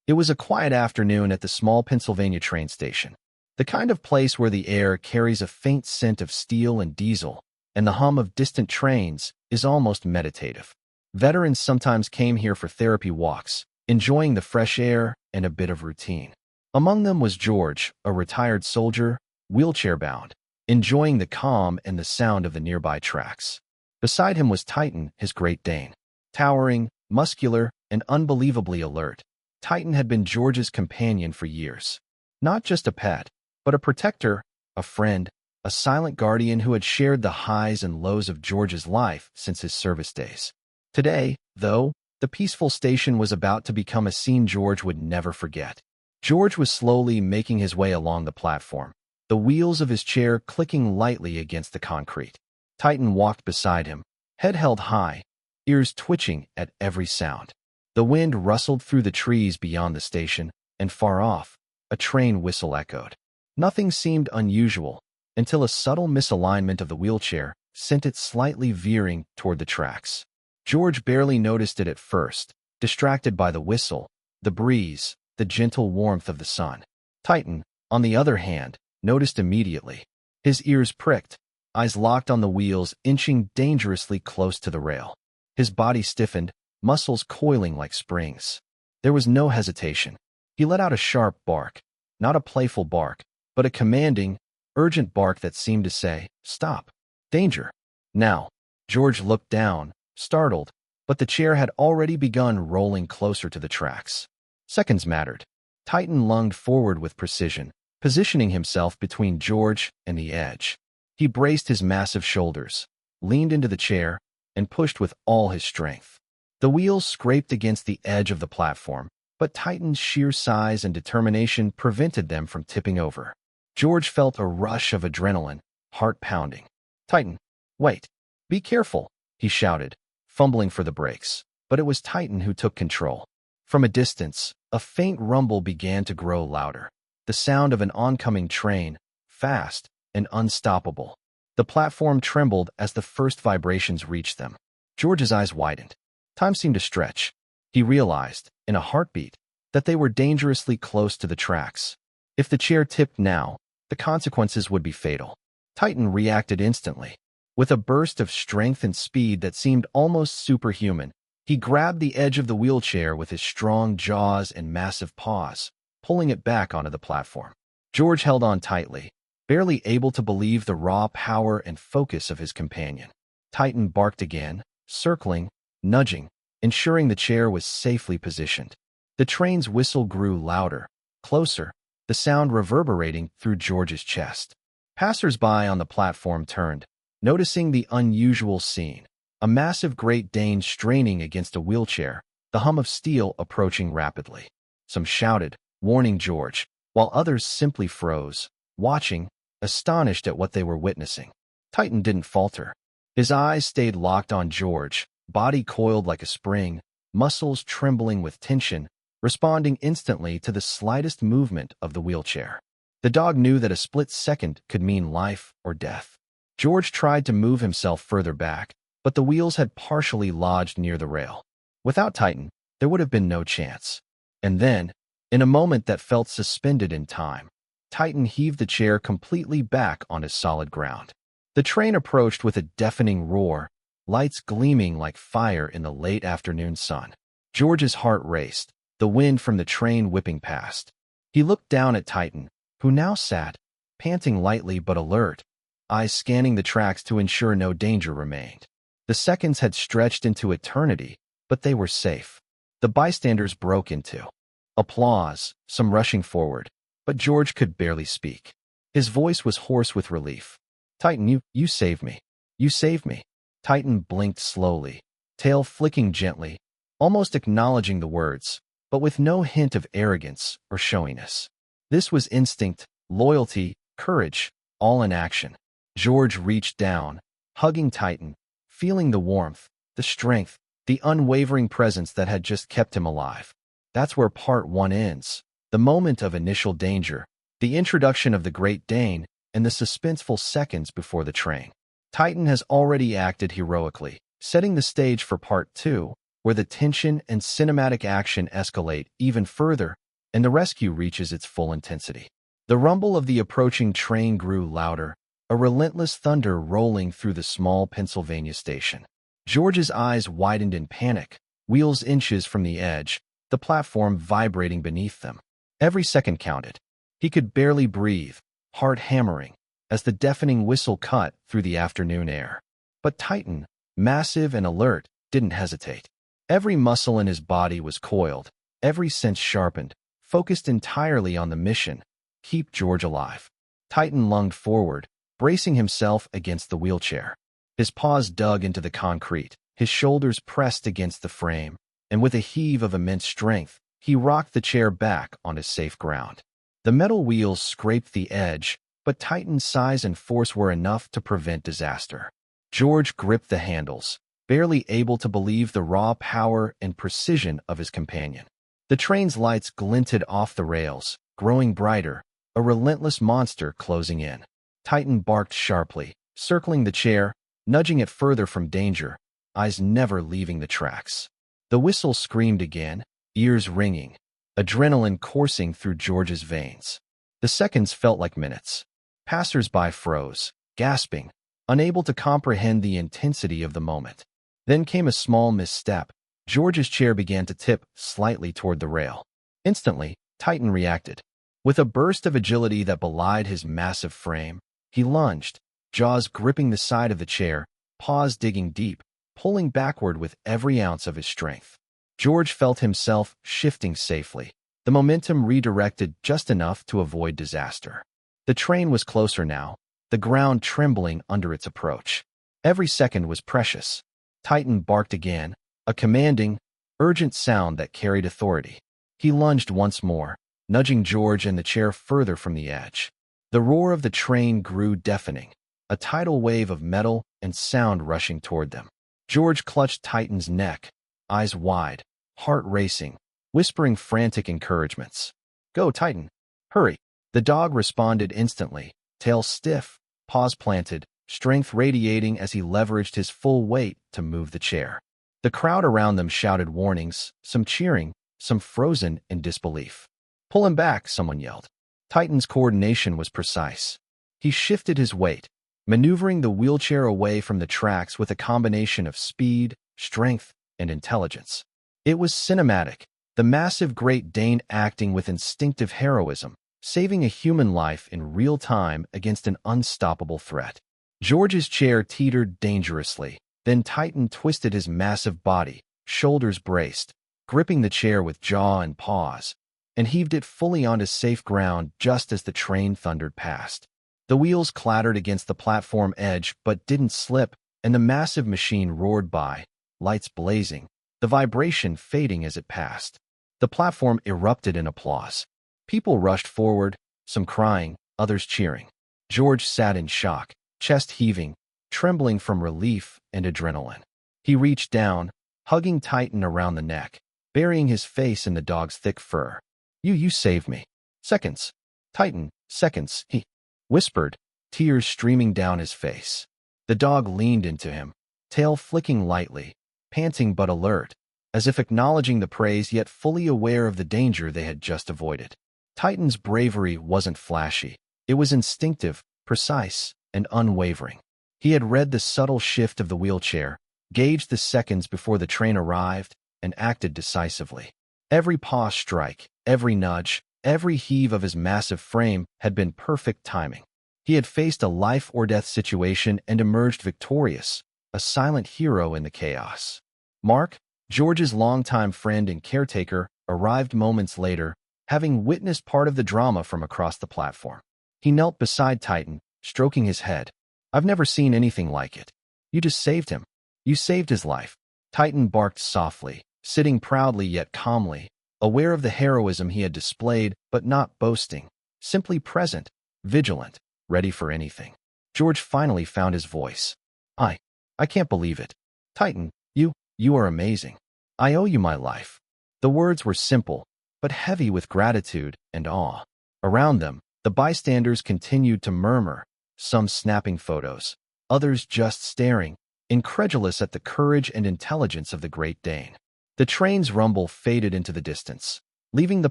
It was a quiet afternoon at the small Pennsylvania train station, the kind of place where the air carries a faint scent of steel and diesel, and the hum of distant trains is almost meditative. Veterans sometimes came here for therapy walks, enjoying the fresh air and a bit of routine. Among them was George, a retired soldier, wheelchair-bound, enjoying the calm and the sound of the nearby tracks. Beside him was Titan, his Great Dane. Towering, muscular, and unbelievably alert, Titan had been George's companion for years. Not just a pet, but a protector, a friend, a silent guardian who had shared the highs and lows of George's life since his service days. Today, though, the peaceful station was about to become a scene George would never forget. George was slowly making his way along the platform, the wheels of his chair clicking lightly against the concrete. Titan walked beside him, head held high, ears twitching at every sound. The wind rustled through the trees beyond the station, and far off, a train whistle echoed. Nothing seemed unusual until a subtle misalignment of the wheelchair sent it slightly veering toward the tracks. George barely noticed it at first, distracted by the whistle, the breeze, the gentle warmth of the sun. Titan, on the other hand, noticed immediately. His ears pricked, eyes locked on the wheels inching dangerously close to the rail. His body stiffened, muscles coiling like springs. There was no hesitation. He let out a sharp bark, not a playful bark, but a commanding, urgent bark that seemed to say, "Stop. Danger." Now, George looked down, startled, but the chair had already begun rolling closer to the tracks. Seconds mattered. Titan lunged forward with precision, positioning himself between George and the edge. He braced his massive shoulders, leaned into the chair, and pushed with all his strength. The wheels scraped against the edge of the platform, but Titan's sheer size and determination prevented them from tipping over. George felt a rush of adrenaline, heart pounding. "Titan, wait. Be careful," he shouted, fumbling for the brakes. But it was Titan who took control. From a distance, a faint rumble began to grow louder, the sound of an oncoming train, fast and unstoppable. The platform trembled as the first vibrations reached them. George's eyes widened. Time seemed to stretch. He realized, in a heartbeat, that they were dangerously close to the tracks. If the chair tipped now, the consequences would be fatal. Titan reacted instantly. With a burst of strength and speed that seemed almost superhuman, he grabbed the edge of the wheelchair with his strong jaws and massive paws, pulling it back onto the platform. George held on tightly, barely able to believe the raw power and focus of his companion. Titan barked again, circling, nudging, ensuring the chair was safely positioned. The train's whistle grew louder, closer, the sound reverberating through George's chest. Passers-by on the platform turned, noticing the unusual scene. A massive Great Dane straining against a wheelchair, the hum of steel approaching rapidly. Some shouted, warning George, while others simply froze, watching, astonished at what they were witnessing. Titan didn't falter. His eyes stayed locked on George, body coiled like a spring, muscles trembling with tension, responding instantly to the slightest movement of the wheelchair. The dog knew that a split second could mean life or death. George tried to move himself further back, but the wheels had partially lodged near the rail. Without Titan, there would have been no chance. And then, in a moment that felt suspended in time, Titan heaved the chair completely back onto solid ground. The train approached with a deafening roar, lights gleaming like fire in the late afternoon sun. George's heart raced, the wind from the train whipping past. He looked down at Titan, who now sat, panting lightly but alert, eyes scanning the tracks to ensure no danger remained. The seconds had stretched into eternity, but they were safe. The bystanders broke into applause, some rushing forward, but George could barely speak. His voice was hoarse with relief. "Titan, you saved me. You saved me." Titan blinked slowly, tail flicking gently, almost acknowledging the words, but with no hint of arrogance or showiness. This was instinct, loyalty, courage, all in action. George reached down, hugging Titan, feeling the warmth, the strength, the unwavering presence that had just kept him alive. That's where part 1 ends, the moment of initial danger, the introduction of the Great Dane, and the suspenseful seconds before the train. Titan has already acted heroically, setting the stage for part 2, where the tension and cinematic action escalate even further and the rescue reaches its full intensity. The rumble of the approaching train grew louder, a relentless thunder rolling through the small Pennsylvania station. George's eyes widened in panic, wheels inches from the edge, the platform vibrating beneath them. Every second counted. He could barely breathe, heart hammering, as the deafening whistle cut through the afternoon air. But Titan, massive and alert, didn't hesitate. Every muscle in his body was coiled, every sense sharpened, focused entirely on the mission: keep George alive. Titan lunged forward, bracing himself against the wheelchair. His paws dug into the concrete, his shoulders pressed against the frame, and with a heave of immense strength, he rocked the chair back onto safe ground. The metal wheels scraped the edge, but Titan's size and force were enough to prevent disaster. George gripped the handles, barely able to believe the raw power and precision of his companion. The train's lights glinted off the rails, growing brighter, a relentless monster closing in. Titan barked sharply, circling the chair, nudging it further from danger, eyes never leaving the tracks. The whistle screamed again, ears ringing, adrenaline coursing through George's veins. The seconds felt like minutes. Passers-by froze, gasping, unable to comprehend the intensity of the moment. Then came a small misstep. George's chair began to tip slightly toward the rail. Instantly, Titan reacted. With a burst of agility that belied his massive frame, he lunged, jaws gripping the side of the chair, paws digging deep, pulling backward with every ounce of his strength. George felt himself shifting safely, the momentum redirected just enough to avoid disaster. The train was closer now, the ground trembling under its approach. Every second was precious. Titan barked again, a commanding, urgent sound that carried authority. He lunged once more, nudging George and the chair further from the edge. The roar of the train grew deafening, a tidal wave of metal and sound rushing toward them. George clutched Titan's neck, eyes wide, heart racing, whispering frantic encouragements. "Go, Titan! Hurry!" The dog responded instantly, tail stiff, paws planted, strength radiating as he leveraged his full weight to move the chair. The crowd around them shouted warnings, some cheering, some frozen in disbelief. "Pull him back," someone yelled. Titan's coordination was precise. He shifted his weight, maneuvering the wheelchair away from the tracks with a combination of speed, strength, and intelligence. It was cinematic, the massive Great Dane acting with instinctive heroism, saving a human life in real time against an unstoppable threat. George's chair teetered dangerously, then Titan twisted his massive body, shoulders braced, gripping the chair with jaw and paws, and heaved it fully onto safe ground just as the train thundered past. The wheels clattered against the platform edge but didn't slip, and the massive machine roared by, lights blazing, the vibration fading as it passed. The platform erupted in applause. People rushed forward, some crying, others cheering. George sat in shock, chest heaving, trembling from relief and adrenaline. He reached down, hugging Titan around the neck, burying his face in the dog's thick fur. You saved me." "Seconds. Titan, seconds," he whispered, tears streaming down his face. The dog leaned into him, tail flicking lightly, panting but alert, as if acknowledging the praise yet fully aware of the danger they had just avoided. Titan's bravery wasn't flashy. It was instinctive, precise, and unwavering. He had read the subtle shift of the wheelchair, gauged the seconds before the train arrived, and acted decisively. Every paw strike, every nudge, every heave of his massive frame had been perfect timing. He had faced a life-or-death situation and emerged victorious, a silent hero in the chaos. Mark, George's longtime friend and caretaker, arrived moments later, having witnessed part of the drama from across the platform. He knelt beside Titan, stroking his head. "I've never seen anything like it. You just saved him. You saved his life." Titan barked softly, sitting proudly yet calmly, aware of the heroism he had displayed but not boasting, simply present, vigilant, ready for anything. George finally found his voice. I can't believe it. Titan, you are amazing. I owe you my life." The words were simple, but heavy with gratitude and awe. Around them, the bystanders continued to murmur, some snapping photos, others just staring, incredulous at the courage and intelligence of the Great Dane. The train's rumble faded into the distance, leaving the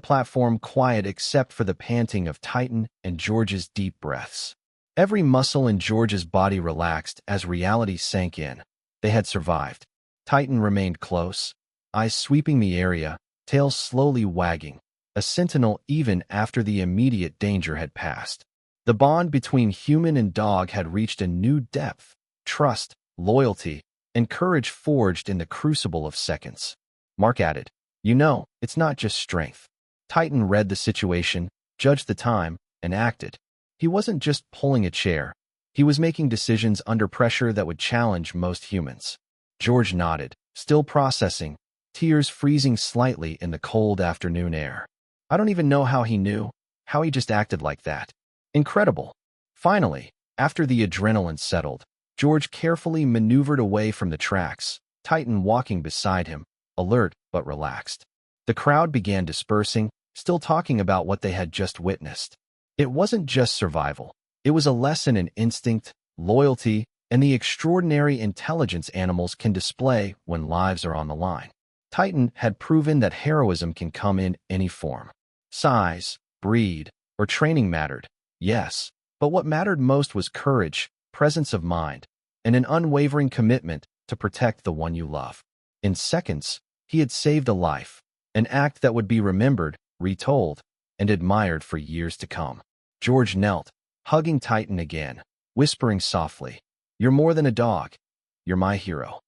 platform quiet except for the panting of Titan and George's deep breaths. Every muscle in George's body relaxed as reality sank in. They had survived. Titan remained close, eyes sweeping the area, tail slowly wagging, a sentinel even after the immediate danger had passed. The bond between human and dog had reached a new depth, trust, loyalty, and courage forged in the crucible of seconds. Mark added, "You know, it's not just strength." Titan read the situation, judged the time, and acted. He wasn't just pulling a chair. He was making decisions under pressure that would challenge most humans. George nodded, still processing, tears freezing slightly in the cold afternoon air. I don't even know how he knew, how he just acted like that. Incredible. Finally, after the adrenaline settled, George carefully maneuvered away from the tracks, Titan walking beside him, alert but relaxed. The crowd began dispersing, still talking about what they had just witnessed. It wasn't just survival. It was a lesson in instinct, loyalty, and the extraordinary intelligence animals can display when lives are on the line. Titan had proven that heroism can come in any form. Size, breed, or training mattered, yes, but what mattered most was courage, presence of mind, and an unwavering commitment to protect the one you love. In seconds, he had saved a life, an act that would be remembered, retold, and admired for years to come. George knelt, hugging Titan again, whispering softly, "You're more than a dog. You're my hero."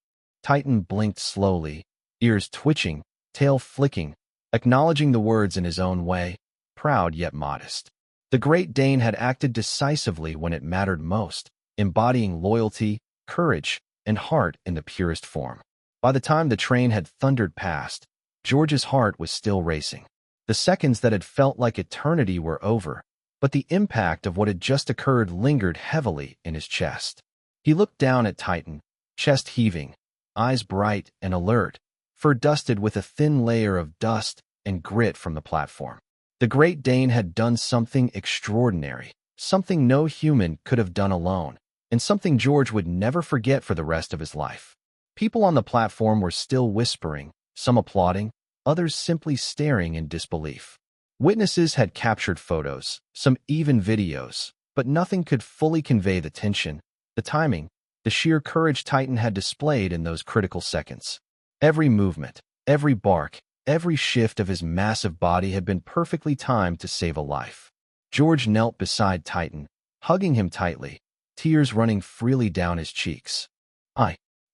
Titan blinked slowly, ears twitching, tail flicking, acknowledging the words in his own way, proud yet modest. The Great Dane had acted decisively when it mattered most, embodying loyalty, courage, and heart in the purest form. By the time the train had thundered past, George's heart was still racing. The seconds that had felt like eternity were over, but the impact of what had just occurred lingered heavily in his chest. He looked down at Titan, chest heaving, eyes bright and alert, fur dusted with a thin layer of dust and grit from the platform. The Great Dane had done something extraordinary, something no human could have done alone, and something George would never forget for the rest of his life. People on the platform were still whispering, some applauding, others simply staring in disbelief. Witnesses had captured photos, some even videos, but nothing could fully convey the tension, the timing, the sheer courage Titan had displayed in those critical seconds. Every movement, every bark, every shift of his massive body had been perfectly timed to save a life. George knelt beside Titan, hugging him tightly, tears running freely down his cheeks.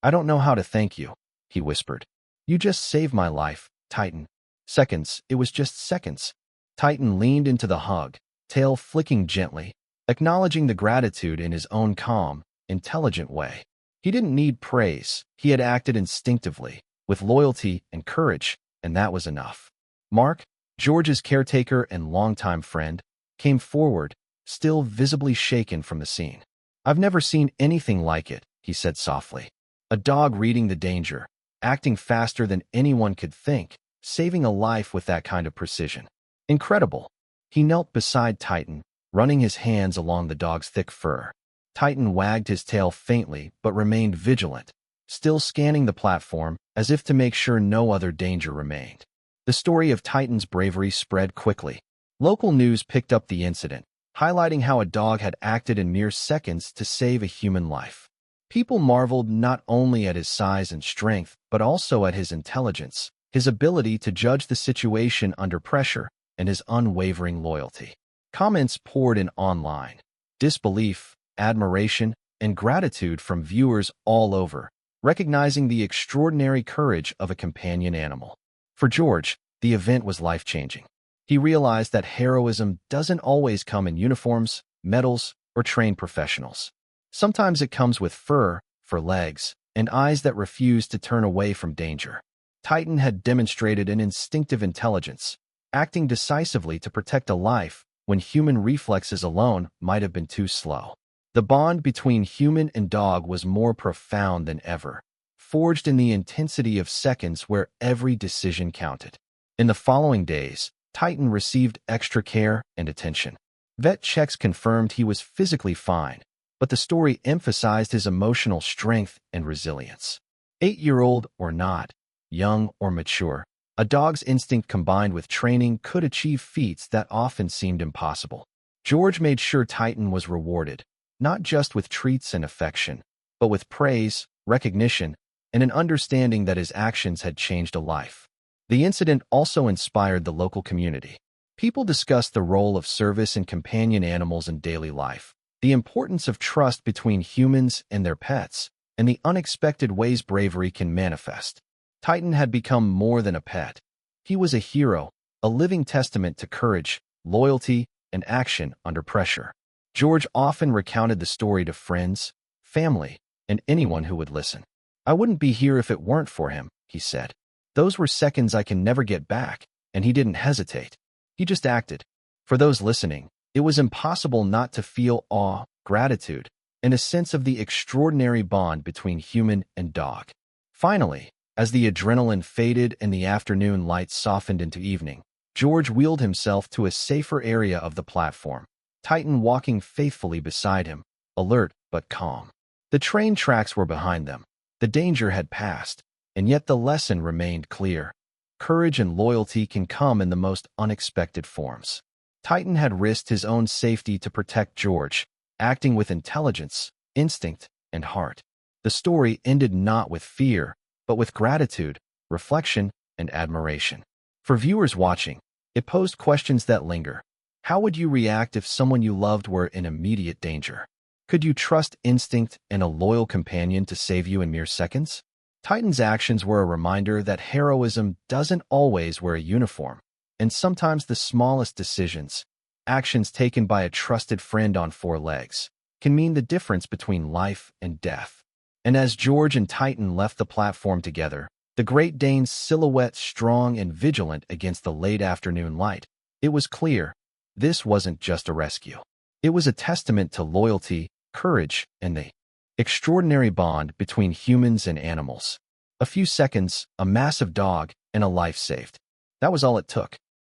I don't know how to thank you," he whispered. "You just saved my life, Titan." Seconds, it was just seconds. Titan leaned into the hug, tail flicking gently, acknowledging the gratitude in his own calm, intelligent way. He didn't need praise. He had acted instinctively, with loyalty and courage, and that was enough. Mark, George's caretaker and longtime friend, came forward, still visibly shaken from the scene. "I've never seen anything like it," he said softly. A dog reading the danger, acting faster than anyone could think, saving a life with that kind of precision. Incredible. He knelt beside Titan, running his hands along the dog's thick fur. Titan wagged his tail faintly but remained vigilant, still scanning the platform as if to make sure no other danger remained. The story of Titan's bravery spread quickly. Local news picked up the incident, highlighting how a dog had acted in mere seconds to save a human life. People marveled not only at his size and strength, but also at his intelligence, his ability to judge the situation under pressure, and his unwavering loyalty. Comments poured in online. Disbelief, admiration, and gratitude from viewers all over, recognizing the extraordinary courage of a companion animal. For George, the event was life-changing. He realized that heroism doesn't always come in uniforms, medals, or trained professionals. Sometimes it comes with fur, for legs, and eyes that refuse to turn away from danger. Titan had demonstrated an instinctive intelligence, acting decisively to protect a life when human reflexes alone might have been too slow. The bond between human and dog was more profound than ever, forged in the intensity of seconds where every decision counted. In the following days, Titan received extra care and attention. Vet checks confirmed he was physically fine, but the story emphasized his emotional strength and resilience. 8-year-old or not, young or mature. A dog's instinct combined with training could achieve feats that often seemed impossible. George made sure Titan was rewarded, not just with treats and affection, but with praise, recognition, and an understanding that his actions had changed a life. The incident also inspired the local community. People discussed the role of service and companion animals in daily life, the importance of trust between humans and their pets, and the unexpected ways bravery can manifest. Titan had become more than a pet. He was a hero, a living testament to courage, loyalty, and action under pressure. George often recounted the story to friends, family, and anyone who would listen. "I wouldn't be here if it weren't for him," he said. "Those were seconds I can never get back," and he didn't hesitate. He just acted. For those listening, it was impossible not to feel awe, gratitude, and a sense of the extraordinary bond between human and dog. Finally, as the adrenaline faded and the afternoon light softened into evening, George wheeled himself to a safer area of the platform, Titan walking faithfully beside him, alert but calm. The train tracks were behind them. The danger had passed, and yet the lesson remained clear. Courage and loyalty can come in the most unexpected forms. Titan had risked his own safety to protect George, acting with intelligence, instinct, and heart. The story ended not with fear, but with gratitude, reflection, and admiration. For viewers watching, it posed questions that linger. How would you react if someone you loved were in immediate danger? Could you trust instinct and a loyal companion to save you in mere seconds? Titan's actions were a reminder that heroism doesn't always wear a uniform, and sometimes the smallest decisions, actions taken by a trusted friend on four legs, can mean the difference between life and death. And as George and Titan left the platform together, the Great Dane's silhouette strong and vigilant against the late afternoon light, it was clear this wasn't just a rescue. It was a testament to loyalty, courage, and the extraordinary bond between humans and animals. A few seconds, a massive dog, and a life saved. That was all it took.